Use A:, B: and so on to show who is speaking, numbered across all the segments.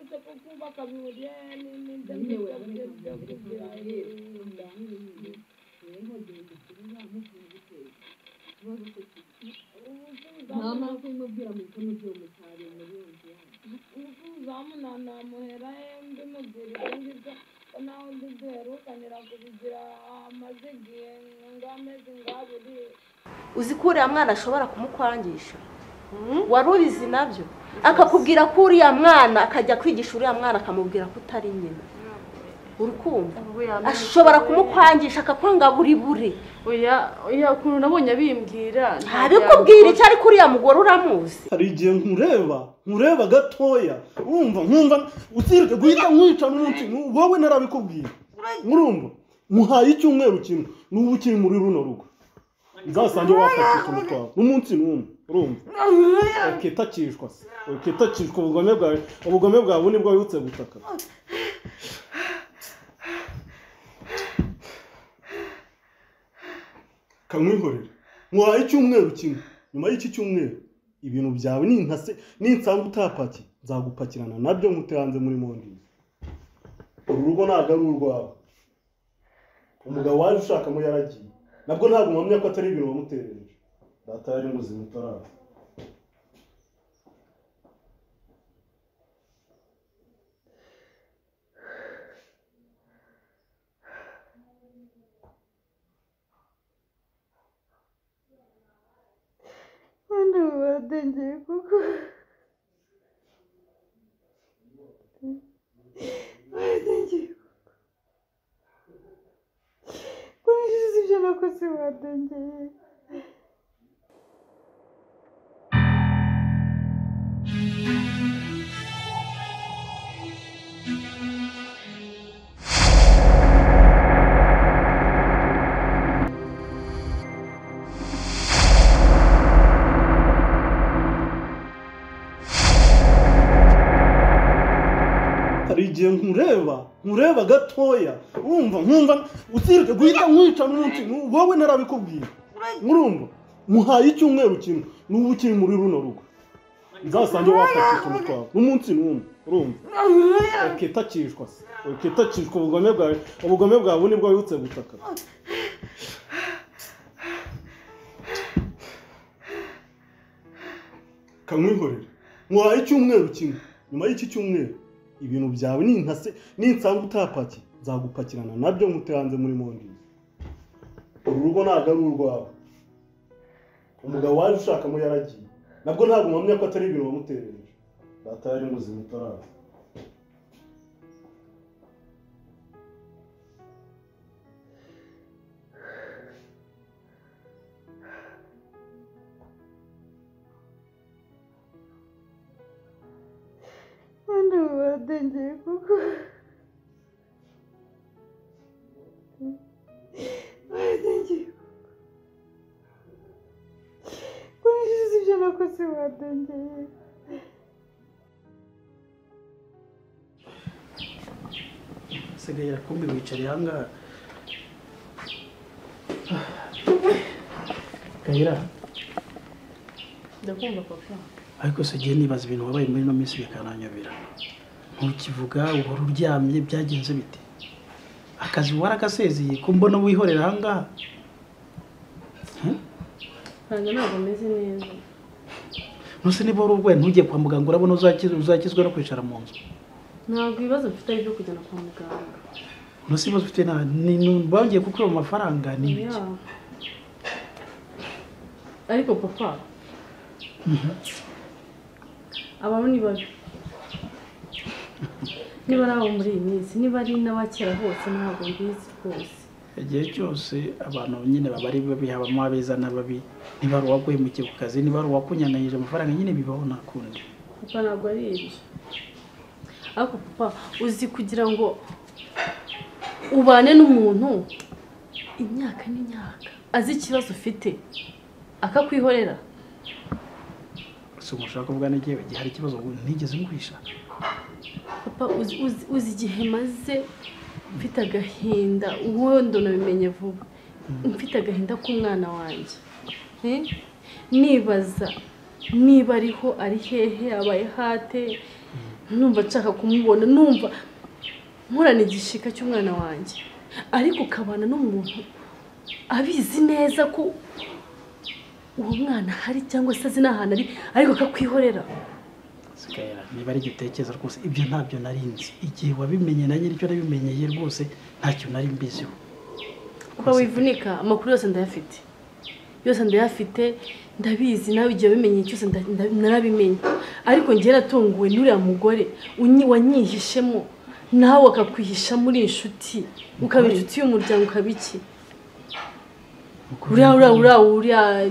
A: uretse kubaka bihuriye n'indembe kugira mama kumubwira mu kono cyo mutari muri yonje zamunana muhera ndi mubwira ngibyo naho ndiherukanira kubigira amazigiye ngameze ngaburi
B: uzikure ya mwana ashobora kumukwangisha warubizi nabyo akakubwira ko uriya mwana akajya kwigisha uriya mwana akamubwira ko utari nyina urukumva ashobora kumukwangisha akakwanga buri
A: oya kuntu nabonye bimbwira
B: abikubwira icyo ari kuriya mugore uramuzi
C: hari igihe nkureba gatoya nkumva utsirike guhita nkwica n'umunsi wowe narabikubwira murumva muhaye icyumweru kimwe n'ubu ukiri muri runo rugo nzasange wafatishwa umutwaro n'umunsi n'umwe urumva ukitakishwa ubugome bwawe nibwo wibutse gutaka kamwihorera muhaye icyumweru kimwe nyuma y'iki cyumweru ibintu byawe ninsanga utapaki nzagupakirana nabyo mutehanze muri mondi uru rugo ntabwo ari urwawe umugabo waje ushakamo yaragiye nabwo ntabwo mpamya ko atari ibintu wamuterereje data yari muzima utaraza
A: Dengue kuko dengue kuko ibyo nakoze wadengeye
C: igihe nkureba gatoya nkumva utsirike guhita nkwica n'umunsi wowe narabikubwira murumva muhaye icyumweru kimwe n'ubu ukiri muri runo rugo nzasange wafatishwa umutwaro n'umunsi n'umwe urumva ukitakishwa ubugome bwawe nibwo wibutse gutaka kamwihorera muhaye icyumweru kimwe nyuma y'iki cyumweru ibintu byawe ninsanga utapaki nzagupakirana nabyo mutehanze muri mondi uru rugo ntabwo ari urwawe umugabo waje ushakamo yaragiye nabwo ntabwo mpamya ko atari ibintu wamuterereje data yari muzima utaraza
A: dengue kuko dengue kuko ibyo nakoze wadengeye
D: sigaye kumbi wicariye ahangaha Kayira
A: ndakumva papa
D: ariko se giye nibaza ibintu wabaye muri no minsi bikananyobera ntukivuga uhora uryamye byagenze bite akazi waragasezeye ko mbona wihorera ahangaha
A: ntabwo meze neza
D: nuse niba uri urwaye ntujye kwa muganga urabona uzakizwa no kwicara mu nzu
A: ntabwo ibibazo mfite ari byo kujyana kwa muganga
D: nuse ibibazo ufite bagiye kukuba amafaranga ni iki
A: ariko papa abantu ni babi niba ari abo muri iyi minsi niba ari n'abakera hose ntabwo mbizi rwose
D: igihe cyose abantu nyine baba ari babi habamo abeza n'ababi niba ari uwaguhemukiye ku kazi niba ari uwakunyanayije amafaranga nyine bibaho nakundi
A: papa ntabwo ari ibyo ariko papa uzi kugira ngo ubane n'umuntu imyaka n'imyaka azi ikibazo ufite akakwihorera
D: si umushaka kuvuga n'igihe hari ikibazo ntigeze ngwisha
A: papa uzi igihe maze mfite agahinda ubundi nabimenye vuba mfite agahinda k'umwana wanjye nibaza niba ariho ari hehe abaye hate numva nshaka kumubona numva nkurana igishika cy'umwana wanjye ariko ukabana n'umuntu abizi neza ko uwo mwana hari cyangwa se azi n'ahantu ari ariko akakwihorera.
D: Sikayira niba ari igitekerezo rwose ibyo ntabyo narinzi igihe wabimenye nanjye icyo nabimenyeye rwose ntacyo nari mbiziho.
A: Kuko wivunika amakuru yose ndayafite ndabizi nawe igihe wabimenye cyose narabimenye ariko njye natunguwe n'uriya mugore wanyihishemo nawe akakwihisha muri inshuti ukaba inshuti y'umuryango ukabiki uriya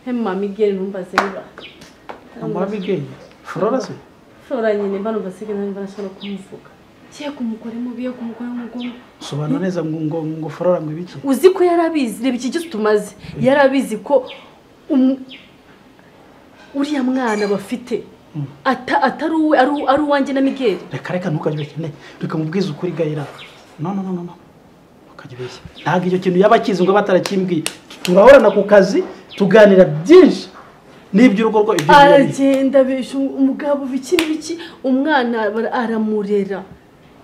A: MAAM Gaëlla numbaze niba
D: MAAM Gaëlla Flora se
A: Flora nyine mba numva sige ntabwo nashobora kumuvuga kiye kumugore mubi yo kumugore w'umugongo
D: sobanura neza ngo Flora ngo ibiki
A: uzi ko yarabizi reba iki cyose tumaze yarabizi ko uriya mwana bafite atari uwe ari uwanjye na Miguel.
D: Reka ntukajye bekene reka mubwize ukuri Gaëlla no ukajye beshya ntabwo icyo kintu yabakize ngo batarakimbwiye turahorana ku kazi tuganira byinshi n'iby'urugo rwo ibyo
A: agenda bisha umugabo biki umwana aramurera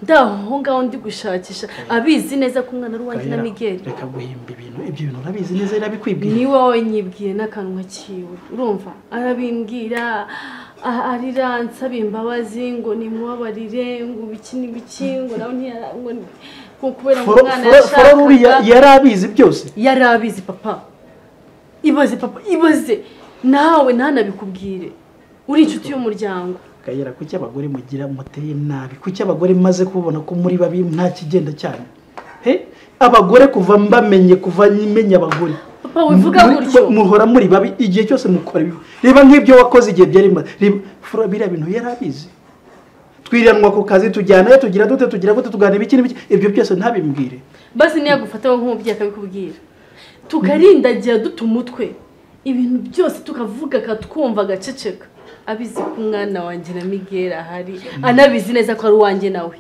A: ndaho ngaho ndi gushakisha abizi neza ko umwana ari uwanjye na Miguel.
D: Reka guhimba ibyo bintu urabizi neza irabikwibwira
A: ni wowe nyibwiye n'akanwa kiwe urumva arabimbwira arira nsaba imbabazi ngo nimubabarire ngo biki ngo nawe ngo kubera umwana
D: yashaka yarabizi byose
A: yarabizi papa ibaze nawe ntanabikubwire uri inshuti y'umuryango.
D: Gaëlla kuki abagore mugira muteye nabi kuki abagore maze kubona ko muri babi nta kigenda cyane abagore kuva mbamenye kuva nyimenya abagore
A: papa wivuga gutyo
D: muhora muri babi igihe cyose mukora bibi reba nk'ibyo wakoze igihe byari Flora bira bintu yarabizi twiranwa ku kazi tujyanayo tugira gute tugana ibiki ibyo byose ntabimbwire
A: basi niya gufataho nk'umubyeyi akabikubwira tukarindagira dutumutwe ibintu byose tukavuga katwumva gaceceka abizi ko umwana wanjye na Miguel ahari anabizi neza ko ari uwanjye nawe.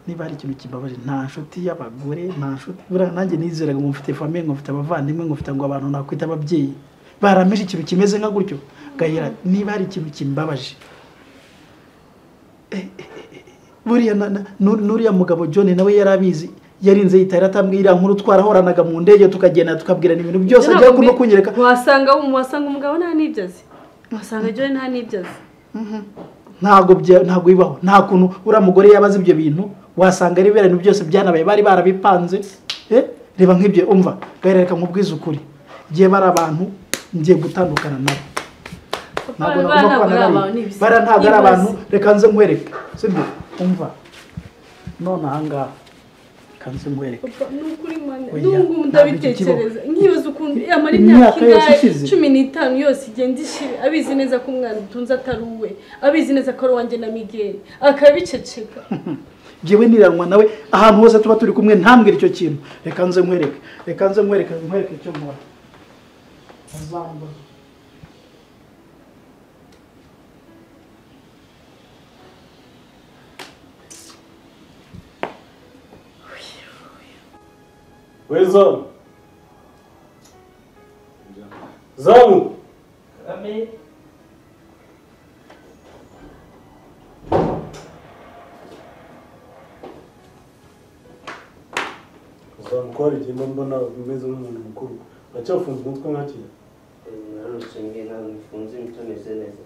D: Niba ari ikintu kibabaje nta nshuti y'abagore nta nshuti buriya nanjye nizeraga ngo mfite famille ngo mfite abavandimwe ngo mfite ngo abantu nakwita ababyeyi barameje ikintu kimeze nka gutyo. Gaëlla niba ari ikintu kimbabaje buriya nuriya mugabo John nawe yarabizi yarinze yitara atambwira nkuru twarahoranaga mu ndege tukagenda tukabwirana ibintu byose ajya kuno kunyereka
A: wasanga umugabo nta nibyazi wasanga John nta nibyazi
D: ntago bibaho nta kuntu uriya mugore yabaze ibyo bintu wasanga ari ibintu byose byanabaye bari barabipanze reba nk'ibyo umva Gaëlla reka mubwize ukuri giye bari abantu ngiye gutandukana nabo ntabwo ari abantu reka nze nkwereke sibyo umva none ahangaha kanze nkwereke
A: nukuri mane nungu ndabitekereza nkibaza ukuntu amara imyaka 15 yose igenda ishira abizi neza ko umwana utunze atari uwe abizi neza ko ari wanjye na Miguel akabiceceka
D: jewe niranwa nawe ahantu hose tuba turi kumwe ntambwira icyo kintu reka nze nkwereke icyo nkora azamba
C: Wezo Zamu
D: Amen
C: Zamu kwa rigenda mbona umeze nk'umuntu mukuru acyafunze umutwe nkakira
E: narushinge nanifunze imitomeze neza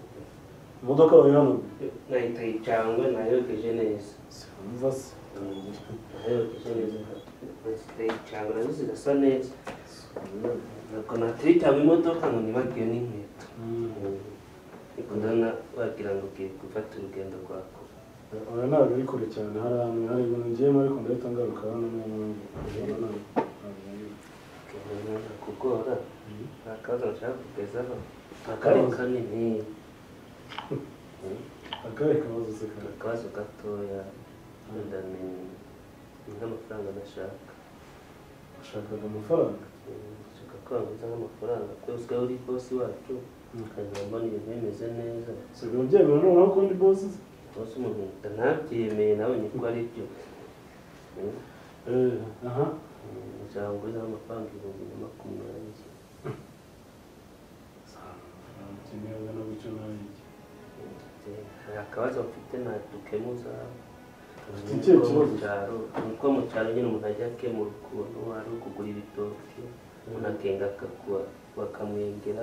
C: imodoka wawe hano
E: nahitaye cyangwa nayogeje neza
C: umva se
E: nayogeje neza cyangwa nazo zirasa neza nako natirita mu modoka ngo nibagiye n'inkweto niko ndana wagira ngo ugiye gufata urugendo rwako
C: oya ntabwo iri kure cyane hari ahantu hari ibintu ngiyemo ariko ndahita ngaruka hano
E: kugora nta kazi nshaka kugezaho akari kanini
C: akahe kabazo se kare
E: akabazo gatoya ndamenye nk'amafaranga nashaka
C: ushakaga amafaranga
E: nshaka kwanguza nk'amafaranga twese ko uri bosi wacu ukazaba mbona ibintu bimeze neza
C: si ibintu byemera noneho ko ndi bosi
E: bosi umuntu ntabyemeye nawe niko ari byo
C: aha
E: nshaka ngurizaho amafaranga 2020
C: kimwe no guca nabi
E: akabazo mfite nadukemuza
C: Ikihe kibazo?
E: nuko mu cyaro nyine umuntu ajya akemura ukuntu ari ukugura ibitoki umuntu akenga bakamwengera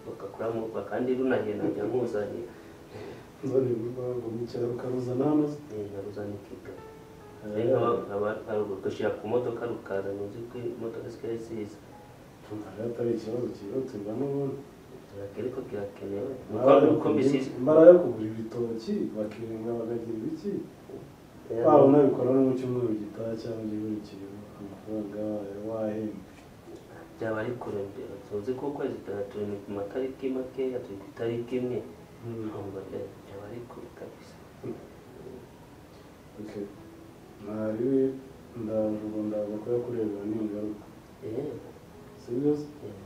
E: bakakuramo kandi runagenda ajya nkuzanye
C: nzani ngo mu cyaro karuzana hano
E: naruzana ikiga ugashyira ku modoka rukaza uzi ko imodoka zikaba ziza
C: atari ikibazo cyihutirwa n'ubundi
E: ariko kirakenewe
C: imbaraga yo kugura ibitoki bakirenga bakagira ibiki waba unabikora no mu cyumweru gitaha cyangwa gihurikiye amafaranga wahembwe
E: byaba ari kurembera tuzi ko ukwezi turi ku matariki makeya turi ku itariki imwe byaba ari kure kabisa ntari ndaza kuyakureba n'ingaruka sibyo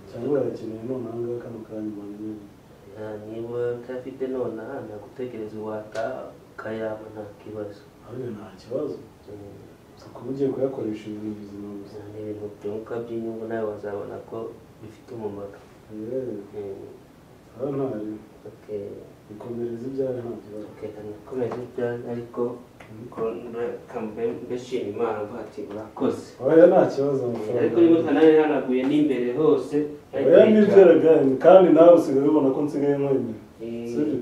E: cyangwa urakeneye none aha ngaha kano kanya umanze niba utayafite none aha nagutegereza iwataha ukayaba nta kibazo
C: ahubwo nta kibazo kuba ugiye kuyakoresha ibintu bizima gusa
E: ni ibintu byunguka by'inyungu nawe wazabona ko bifite umumaro
C: aha ntari bikomereza ibyawe nta kibazo
E: nakomereza ibyawe ariko mbeshima imana mvuga ati urakoze
C: oya nta kibazo amafaranga
E: ariko niba utanaye hanaguye n'imbere hose
C: oya n'ibyaraganye kandi nawe usigaye ubona ko nsigaye nkwemera sibyo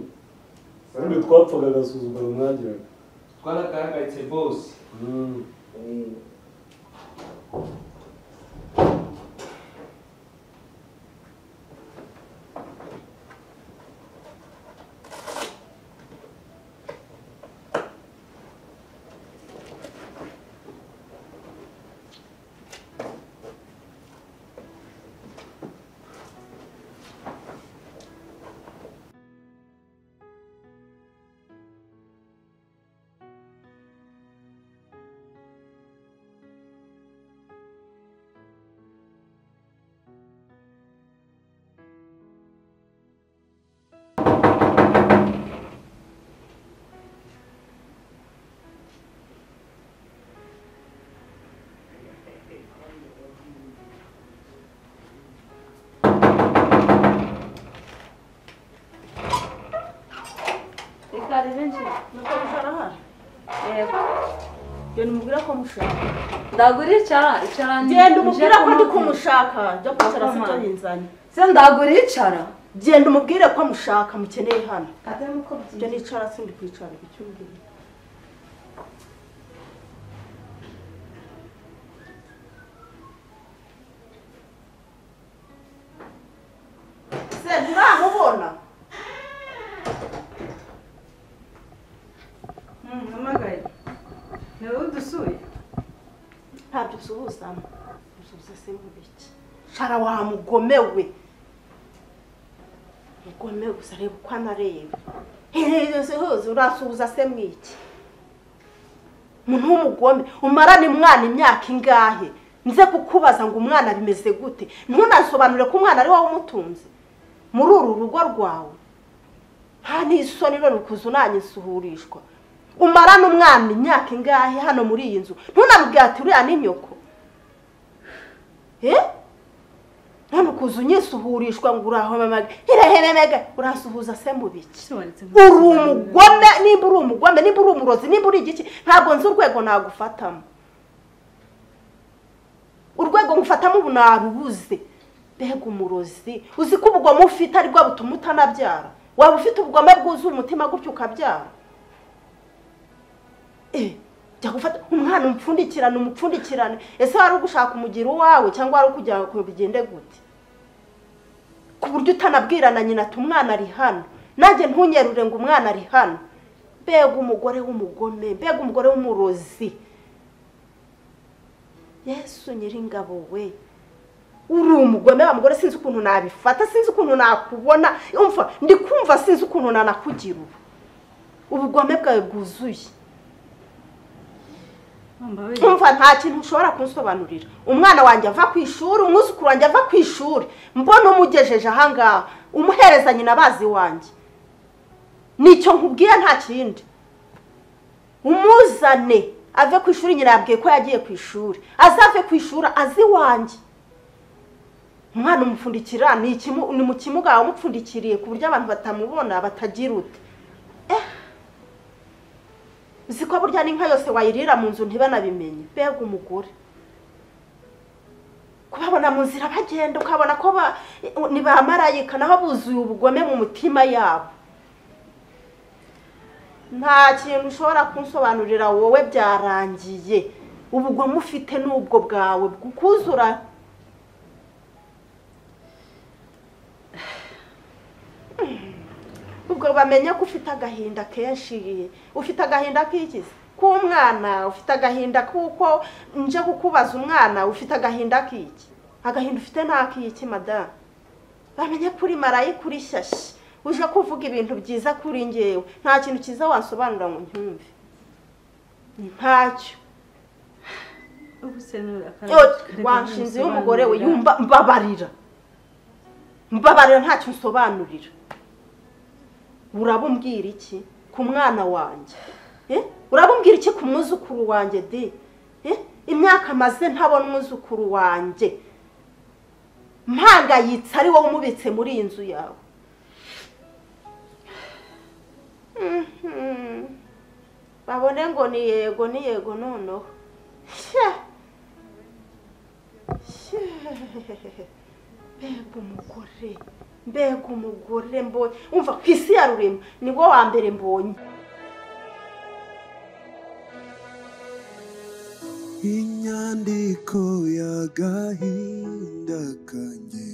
C: ubundi twapfaga agasuzuguro mwagiraga
E: twarakahagaritse bose
A: ndagura icara
B: genda umubwire ko ndi kumushaka jya kwicara se cyo yinzanye
A: se ndagura icara
B: genda umubwire ko mushaka mukeneye hano jya nicara se ndi kwicara icyumvire se nturamubona
A: mpamagaye niwe udusuye
B: ntabyo usuhuzamo usuhuza se nk'ibiki shara wa mugomewe mugomewe gusa reba uko anareba hereze hose urasuhuza se mwiki umuntu w'umugome umarane umwana imyaka ingahe nze kukubaza ngo umwana bimeze gute ntunasobanure ko umwana ari wowe umutunze muri uru rugo rwawe nta n'isoni none ukuza unanyisuhurishwa umarana umwana imyaka ingahe hano muri iyi nzu ntunamubwire ati uriya ni nyoko none ukuza unyisuhurishwa ngo uraho mamaga hirehememega urasuhuza se mu biki uri umugome nimba uri umugome nimba uri umurozi nimba uri igiki ntabwo nzi urwego nagufatamo urwego ngufatamo ubu narubuze mbega umurozi uzi ko ubugome ufite aribwo butuma utanabyara waba ufite ubugome bwuzuye umutima gutyo ukabyara jya gufata umwana umupfundikirane ese wari ugushaka umugira uwawe cyangwa wari ukugira ngo bigende gute ku buryo utanabwirana nyina ati umwana ari hano nanjye ntunyerure ngo umwana ari hano mbega umugore w'umugome mbega umugore w'umurozi yesu nyiringabo we uri umugome wa mugore sinzi ukuntu nabifata sinzi ukuntu nakubona umva ndi kumva sinzi ukuntu nanakugira ubugome bwawe bwuzuye umva nta kintu ushobora kunsobanurira umwana wanjye ava ku ishuri umwuzukuru wanjye ava ku ishuri mbona umugejeje ahangaha umuhereza nyina bazi wanjye nicyo nkubwiye nta kindi umuzane ave ku ishuri nyina yabwiye ko yagiye ku ishuri azave ku ishuri azi wanjye umwana umupfundikira ni mu kimuga wamupfundikiriye ku buryo abantu batamubona batagira ute uzi ko burya n'inka yose wayirira mu nzu ntibanabimenye mbega umugore kubabona mu nzira bagenda ukabona ko ni ba marayika naho buzuye ubugome mu mutima yabo nta kintu ushobora kunsobanurira wowe byarangiye ubugome ufite n'ubwo bwawe bukuzura ubwo bamenye ko ufite agahinda kenshi ufite agahinda k'ikizi k'umwana ufite agahinda kuko nje kukubaza umwana ufite agahinda k'iki agahinda ufite ntak'iki madamu bamenye kuri marayika uri shyashya uje kuvuga ibintu byiza kuri ngewe nta kintu cyiza wasobanura ngo ntumve ni ntacyo wanshinze y'umugore we yumva mbabarira ntacyo nsobanurira urabumbwira iki ku mwana wanjye urabumbwira iki ku mwuzukuru wanjye de imyaka maze ntabona umwuzukuru wanjye mpangayitse ari wowe umubitse muri iyi nzu yawe babone ngo ni yego noneho mbega umugore mbonye umva ku isi ya rurema nibwo wa mbere mbonye
F: inyandiko y'agahinda kanjye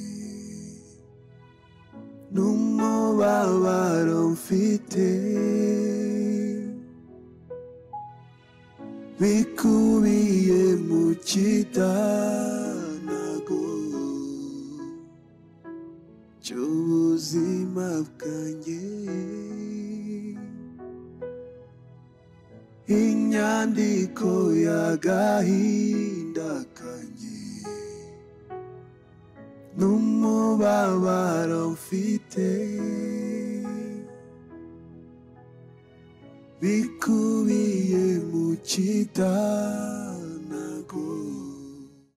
F: n'umubabaro mfite bikubiye mu kidanago cy'ubuzima bwanjye inyandiko y'agahinda kanjye n'umubabaro mfite bikubiye mu kidanago